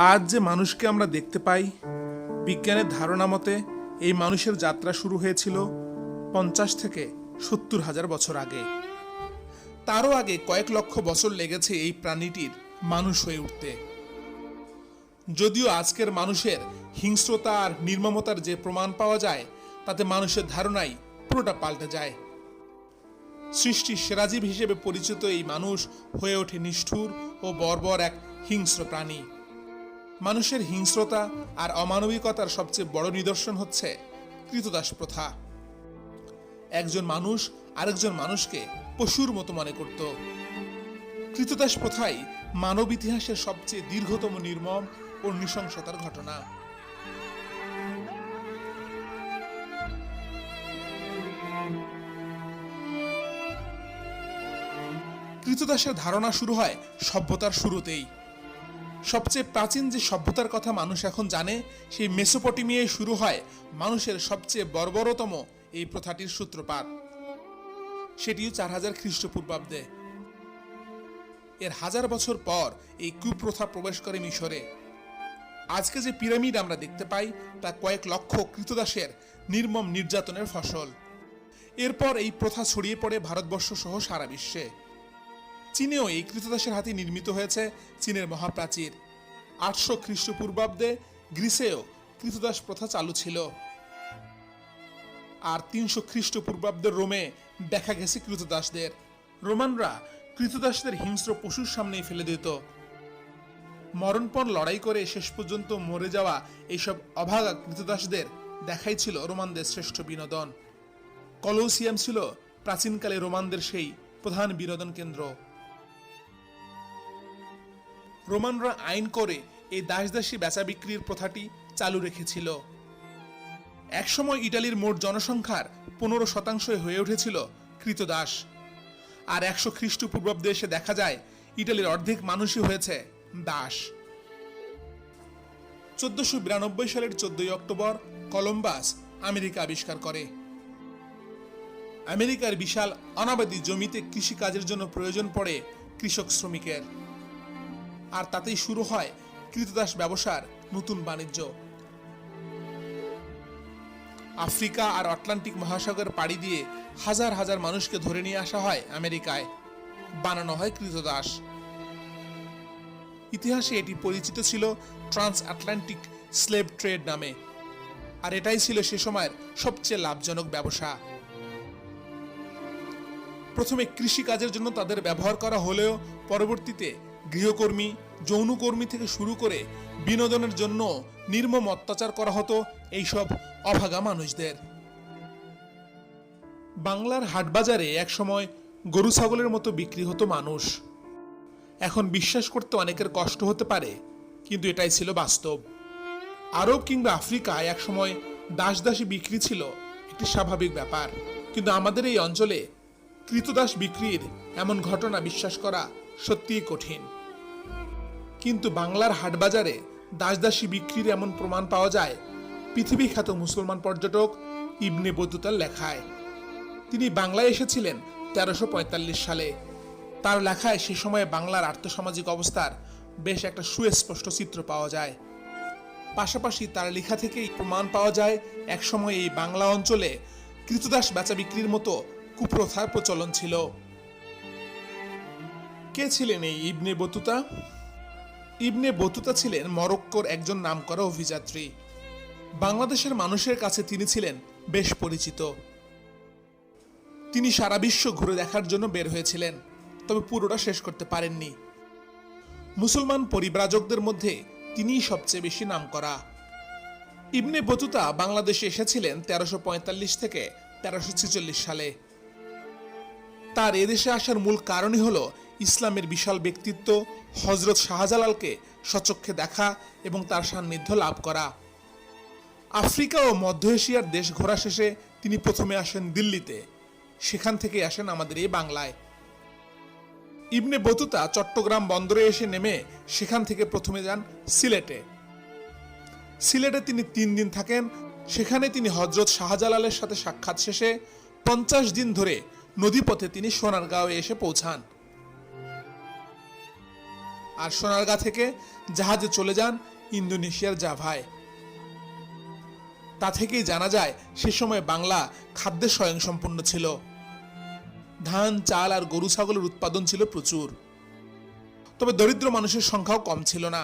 আজ যে মানুষকে আমরা দেখতে পাই, বিজ্ঞানের ধারণা মতে এই মানুষের যাত্রা শুরু হয়েছিল 50 থেকে 70,000 বছর আগে। তারও আগে কয়েক লক্ষ বছর লেগেছে এই প্রাণীটির মানুষ হয়ে উঠতে। যদিও আজকের মানুষের হিংস্রতা আর নির্মমতার যে প্রমাণ পাওয়া যায়, তাতে মানুষের ধারণাই পুরোটা পাল্টে যায়। সৃষ্টির সেরা জীব হিসেবে পরিচিত এই মানুষ হয়ে ওঠে নিষ্ঠুর ও বর্বর এক হিংস্র প্রাণী। মানুষের হিংস্রতা আর অমানবিকতার সবচেয়ে বড় নিদর্শন হচ্ছে কৃতদাস প্রথা। একজন মানুষ আরেকজন মানুষকে পশুর মতো মনে করত। কৃতদাস প্রথাই মানব ইতিহাসের সবচেয়ে দীর্ঘতম নির্মম ও নৃশংসতার ঘটনা। কৃতদাসের ধারণা শুরু হয় সভ্যতার শুরুতেই। সবচেয়ে প্রাচীন যে সভ্যতার কথা মানুষ এখন জানে, সেই মেসোপটেমিয়ায় শুরু হয় মানুষের সবচেয়ে বর্বরতম এই প্রথাটির সূত্রপাত। সেটিও 4000 খ্রিস্টপূর্বাব্দে। এর 1000 বছর পর এই কুপ্রথা প্রবেশ করে মিশরে। আজকে যে পিরামিড আমরা দেখতে পাই, তা কয়েক লক্ষ কৃতদাসের নির্মম নির্যাতনের ফসল। এরপর এই প্রথা ছড়িয়ে পড়ে ভারতবর্ষ সহ সারা বিশ্বে। চীনেও এই কৃতদাসের হাতে নির্মিত হয়েছে চীনের মহাপ্রাচীর। 800 খ্রিস্টপূর্বাব্দে গ্রিসেও কৃতদাস প্রথা চালু ছিল। আর 300 খ্রিস্টপূর্বাব্দের রোমে দেখা গেছে কৃতদাসদের। রোমানরা কৃতদাসদের হিংস্র পশুর সামনেই ফেলে দিত। মরণপণ লড়াই করে শেষ পর্যন্ত মরে যাওয়া এইসব অভাগা কৃতদাসদের দেখাই ছিল রোমানদের শ্রেষ্ঠ বিনোদন। কলোসিয়াম ছিল প্রাচীনকালে রোমানদের সেই প্রধান বিনোদন কেন্দ্র। রোমানরা আইন করে এই দাসদাসী বেচা বিক্রির প্রথাটি চালু রেখেছিল। একসময় ইটালির মোট জনসংখ্যার 15% হয়ে উঠেছিল কৃতদাস। আর 100 খ্রিস্টপূর্বাব্দে এসে দেখা যায় ইটালির অর্ধেক মানুষই হয়েছে দাস। 1492 সালের 14 অক্টোবর কলম্বাস আমেরিকা আবিষ্কার করে। আমেরিকার বিশাল অনাবাদী জমিতে কৃষিকাজের জন্য প্রয়োজন পড়ে কৃষক শ্রমিকের। আর তাতেই শুরু হয় কৃতদাস ব্যবসার নতুন বাণিজ্য। আফ্রিকা আর আটলান্টিক মহাসাগর পাড়ি দিয়ে হাজার হাজার মানুষকে ধরে নিয়ে আসা হয় আমেরিকায়। বানানো হয় কৃতদাস। ইতিহাসে এটি পরিচিত ছিল ট্রান্স আটলান্টিক স্লেভ ট্রেড নামে। আর এটাই ছিল সে সময়ের সবচেয়ে লাভজনক ব্যবসা। প্রথমে কৃষি কাজের জন্য তাদের ব্যবহার করা হলেও পরবর্তীতে গৃহকর্মী, যৌনকর্মী থেকে শুরু করে বিনোদনের জন্য নির্মম অত্যাচার করা হতো এইসব অভাগা মানুষদের। বাংলার হাটবাজারে একসময় গরু ছাগলের মতো বিক্রি হতো মানুষ। এখন বিশ্বাস করতে অনেকের কষ্ট হতে পারে, কিন্তু এটাই ছিল বাস্তব। আরব কিংবা আফ্রিকায় একসময় দাসদাসী বিক্রি ছিল একটি স্বাভাবিক ব্যাপার। কিন্তু আমাদের এই অঞ্চলে কৃতদাস বিক্রির এমন ঘটনা বিশ্বাস করা সত্যিই কঠিন। কিন্তু বাংলার হাটবাজারে দাসদাসী বিক্রির এমন প্রমাণ পাওয়া যায় পৃথিবী খ্যাত মুসলমান পর্যটক ইবনে বতুতার লেখায়। তিনি বাংলায় এসেছিলেন 1345 সালে। তার লেখায় সে সময়ে বাংলার আর্থসামাজিক অবস্থার বেশ একটা সুস্পষ্ট চিত্র পাওয়া যায়। পাশাপাশি তার লেখা থেকেই প্রমাণ পাওয়া যায় একসময় এই বাংলা অঞ্চলে কৃতদাস বেচা বিক্রির মতো কুপ্রথার প্রচলন ছিল। কে ছিলেন এই ইবনে বতুতা? ইবনে বতুতা ছিলেন মরক্কোর একজন নামকরা অভিযাত্রী। বাংলাদেশের মানুষের কাছে তিনি ছিলেন বেশ পরিচিত। তিনি সারা বিশ্ব ঘুরে দেখার জন্য বের হয়েছিলেন, তবে পুরোটা শেষ করতে পারেননি। মুসলমান পরিব্রাজকদের মধ্যে তিনিই সবচেয়ে বেশি নামকরা। ইবনে বতুতা বাংলাদেশে এসেছিলেন 1345 থেকে 1346 সালে। তার এদেশে আসার মূল কারণই হলো ইসলামের বিশাল ব্যক্তিত্ব হযরত শাহজালালকে স্বচক্ষে দেখা এবং তার সান্নিধ্য লাভ করা। আফ্রিকা ও মধ্য এশিয়ার দেশ ঘোরা শেষে তিনি প্রথমে আসেন দিল্লিতে, সেখান থেকে আসেন আমাদের এই বাংলায়। ইবনে বতুতা চট্টগ্রাম বন্দরে এসে নেমে সেখান থেকে প্রথমে যান সিলেটে। সিলেটে তিনি 3 দিন থাকেন। সেখানে তিনি হযরত শাহজালালের সাথে সাক্ষাৎ শেষে 50 দিন ধরে নদীপথে তিনি সোনারগাঁওয়ে এসে পৌঁছান। আর সোনারগাঁ থেকে জাহাজে চলে যান ইন্দোনেশিয়ার জাভায়। তা থেকেই জানা যায় সে সময় বাংলা খাদ্যে স্বয়ংসম্পূর্ণ ছিল। ধান, চাল আর গরু ছাগলের উৎপাদন ছিল প্রচুর। তবে দরিদ্র মানুষের সংখ্যাও কম ছিল না।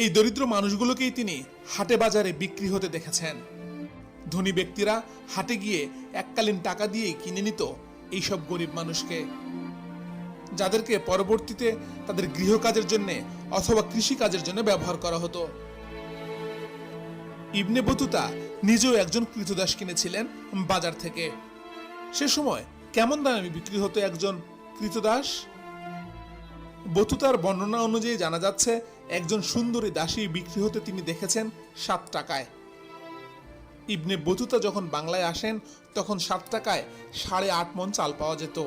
এই দরিদ্র মানুষগুলোকেই তিনি হাটে বাজারে বিক্রি হতে দেখেছেন। ধনী ব্যক্তিরা হাটে গিয়ে এককালীন টাকা দিয়েই কিনে নিত এইসব গরিব মানুষকে, যাদেরকে পরবর্তীতে তাদের গৃহকাজের জন্য অথবা কৃষি কাজের জন্য ব্যবহার করা হতো। ইবনে বতুতা নিজেও একজন কৃতদাস কিনেছিলেন বাজার থেকে। সে সময় কেমন দামে বিক্রি হতো একজন কৃতদাস? বতুতার বর্ণনা অনুযায়ী জানা যাচ্ছে একজন সুন্দরী দাসী বিক্রি হতে তিনি দেখেছেন 7 টাকায়। ইবনে বতুতা যখন বাংলায় আসেন তখন 7 টাকায় 8.5 মণ চাল পাওয়া যেত।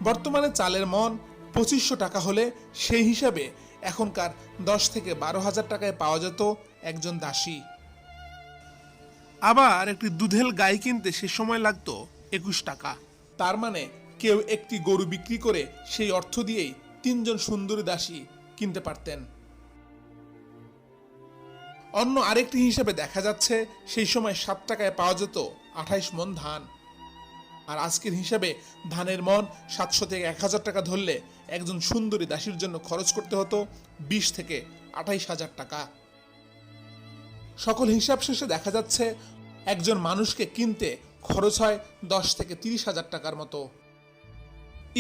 বর্তমানে চালের মণ 2500 টাকা হলে সেই হিসাবে এখনকার 10 থেকে 12,000 টাকায় পাওয়া যেত একজন দাসী। আবার একটি দুধেল গাই কিনতে সে সময় লাগতো 21 টাকা। তার মানে কেউ একটি গরু বিক্রি করে সেই অর্থ দিয়েই 3 জন সুন্দরী দাসী কিনতে পারতেন। অন্য আরেকটি হিসাবে দেখা যাচ্ছে সেই সময় 7 টাকায় পাওয়া যেত 28 মণ ধান। আর আজকের হিসাবে ধানের মণ 700 থেকে 1000 টাকা ধরলে একজন সুন্দরী দাসীর জন্য খরচ করতে হতো 20 থেকে 28,000 টাকা। সকল হিসাব শেষে দেখা যাচ্ছে একজন মানুষকে কিনতে খরচ হয় 10 থেকে 30,000 টাকার মতো।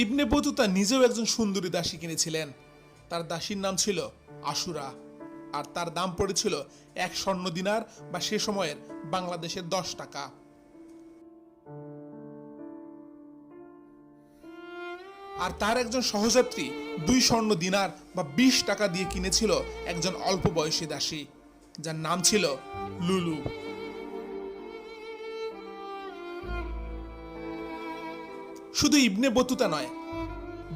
ইবনে বতুতা নিজেও একজন সুন্দরী দাসী কিনেছিলেন। তার দাসীর নাম ছিল আশুরা, আর তার দাম পড়েছিল 1 স্বর্ণ দিনার বা সে সময়ের বাংলাদেশের 10 টাকা। আর তার একজন সহযাত্রী 2 স্বর্ণ দিনার বা 20 টাকা দিয়ে কিনেছিল একজন অল্প বয়সী দাসী, যার নাম ছিল লুলু। শুধু ইবনে বতুতা নয়,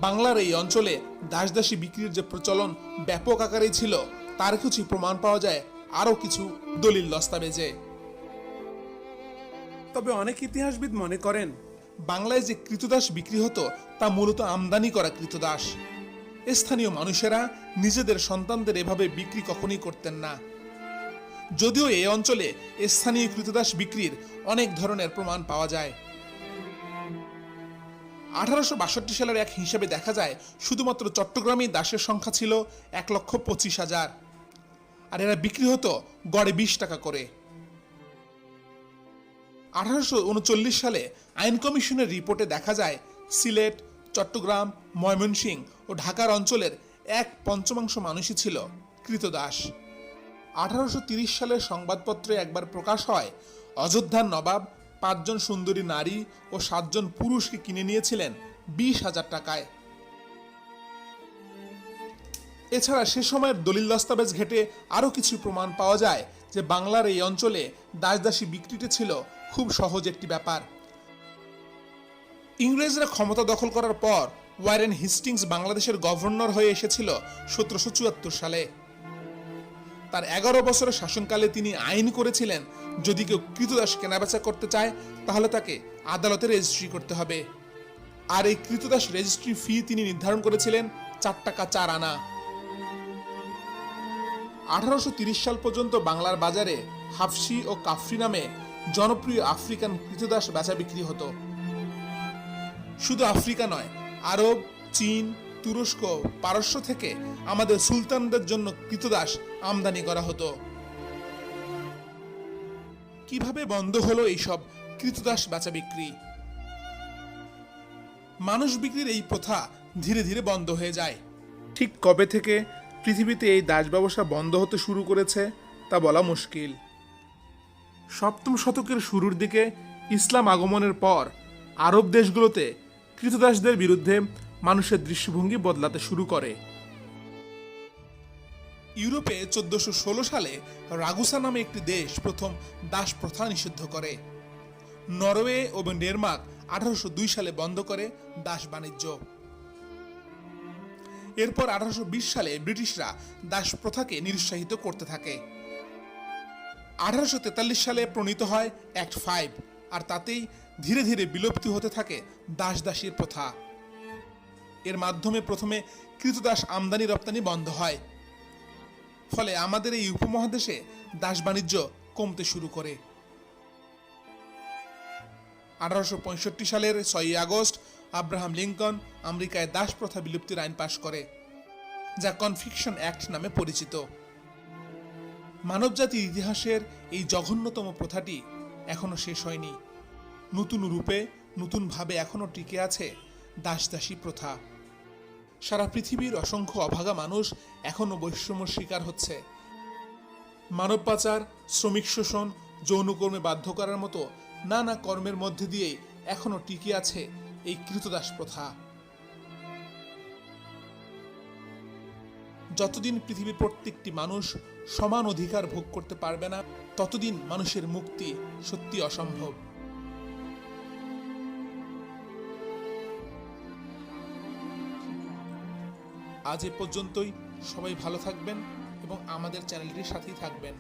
বাংলার এই অঞ্চলে দাসদাসী বিক্রির যে প্রচলন ব্যাপক আকারে ছিল তার কিছু প্রমাণ পাওয়া যায় আরো কিছু দলিল দস্তাবেজে। তবে অনেক ইতিহাসবিদ মনে করেন বাংলায় যে কৃতদাস বিক্রি হতো তা মূলত আমদানি করা কৃতদাস। স্থানীয় মানুষেরা নিজেদের সন্তানদের এভাবে বিক্রি কখনোই করতেন না। যদিও এই অঞ্চলে স্থানীয় কৃতদাস বিক্রির অনেক ধরনের প্রমাণ পাওয়া যায়। 1862 সালের এক হিসাবে দেখা যায় শুধুমাত্র চট্টগ্রামেই দাসের সংখ্যা ছিল 1,25,000, আর এরা বিক্রি হতো গড়ে 20 টাকা করে। 1839 সালে আইন কমিশনের রিপোর্টে দেখা যায় সিলেট, চট্টগ্রাম, ময়মনসিংহ ও ঢাকার অঞ্চলের 1/5 মানুষই ছিল কৃতদাস। 1830 সালের সংবাদপত্রে একবার প্রকাশ হয় অযোধ্যার নবাব 5 জন সুন্দরী নারী ও 7 জন পুরুষকে কিনে নিয়েছিলেন 20,000 টাকায়। এছাড়া সে সময়ের দলিল দস্তাবেজ ঘেটে আরো কিছু প্রমাণ পাওয়া যায় যে বাংলার এই অঞ্চলে দাসদাসী বিক্রিটি ছিল খুব সহজ একটি ব্যাপার। ইংরেজরা ক্ষমতা দখল করার পর ওয়ারেন হেস্টিংস বাংলাদেশের গভর্নর হয়ে এসেছিল 1774 সালে। তার 11 বছরের শাসনকালে তিনি আইন করেছিলেন যদি কেউ কৃতদাস কেনাবেচা করতে চায় তাহলে তাকে আদালতে রেজিস্ট্রি করতে হবে। আর এই কৃতদাস রেজিস্ট্রি ফি তিনি নির্ধারণ করেছিলেন 4 টাকা 4 আনা। 1830 সাল পর্যন্ত বাংলার বাজারে হাফসি ও কাফরি নামে জনপ্রিয় আফ্রিকান কৃতদাস বেচা বিক্রি হতো। শুধু আফ্রিকা নয়, আরব, চীন, তুরস্ক, পারস্য থেকে আমাদের সুলতানদের জন্য কৃতদাস আমদানি করা হতো। কিভাবে বন্ধ হলো এইসব কৃতদাস বেচা বিক্রি? মানুষ বিক্রির এই প্রথা ধীরে ধীরে বন্ধ হয়ে যায়। ঠিক কবে থেকে পৃথিবীতে এই দাস ব্যবসা বন্ধ হতে শুরু করেছে তা বলা মুশকিল। 7ম শতকের শুরুর দিকে ইসলাম আগমনের পর আরব দেশগুলোতে কৃতদাসদের বিরুদ্ধে মানুষের দৃষ্টিভঙ্গি বদলাতে শুরু করে। ইউরোপে 1416 সালে রাগুসা নামে একটি দেশ প্রথম দাস প্রথা নিষিদ্ধ করে। নরওয়ে ও ডেনমার্ক 1802 সালে বন্ধ করে দাস বাণিজ্য। এরপর 1820 সালে ব্রিটিশরা দাস প্রথাকে নিরুৎসাহিত করতে থাকে। 1843 সালে প্রণীত হয় অ্যাক্ট 5, আর তাতেই ধীরে ধীরে বিলুপ্তি হতে থাকে দাস দাসীর প্রথা। এর মাধ্যমে প্রথমে কৃতদাস আমদানি রপ্তানি বন্ধ হয়। ফলে আমাদের এই উপমহাদেশে দাস বাণিজ্য কমতে শুরু করে। 1865 সালের 6 আগস্ট আব্রাহাম লিঙ্কন আমেরিকায় দাস প্রথা বিলুপ্তির আইন পাশ করে, যা কনফিকশন অ্যাক্ট নামে পরিচিত। মানবজাতির ইতিহাসের এই জঘন্যতম প্রথাটি এখনো শেষ হয়নি। নতুন রূপে নতুনভাবে এখনো টিকে আছে দাসদাসী প্রথা। সারা পৃথিবীর অসংখ্য অভাগা মানুষ এখনো বৈষম্যের শিকার হচ্ছে। মানব পাচার, শ্রমিক শোষণ, যৌনকর্মে বাধ্য করার মতো নানা কর্মের মধ্যে দিয়েই এখনো টিকে আছে এই কৃতদাস প্রথা। যতদিন পৃথিবীর প্রত্যেকটি মানুষ সমান অধিকার ভোগ করতে পারবে না, ততদিন মানুষের মুক্তি সত্যি অসম্ভব। আজ এ পর্যন্তই। সবাই ভালো থাকবেন এবং আমাদের চ্যানেলটির সাথেই থাকবেন।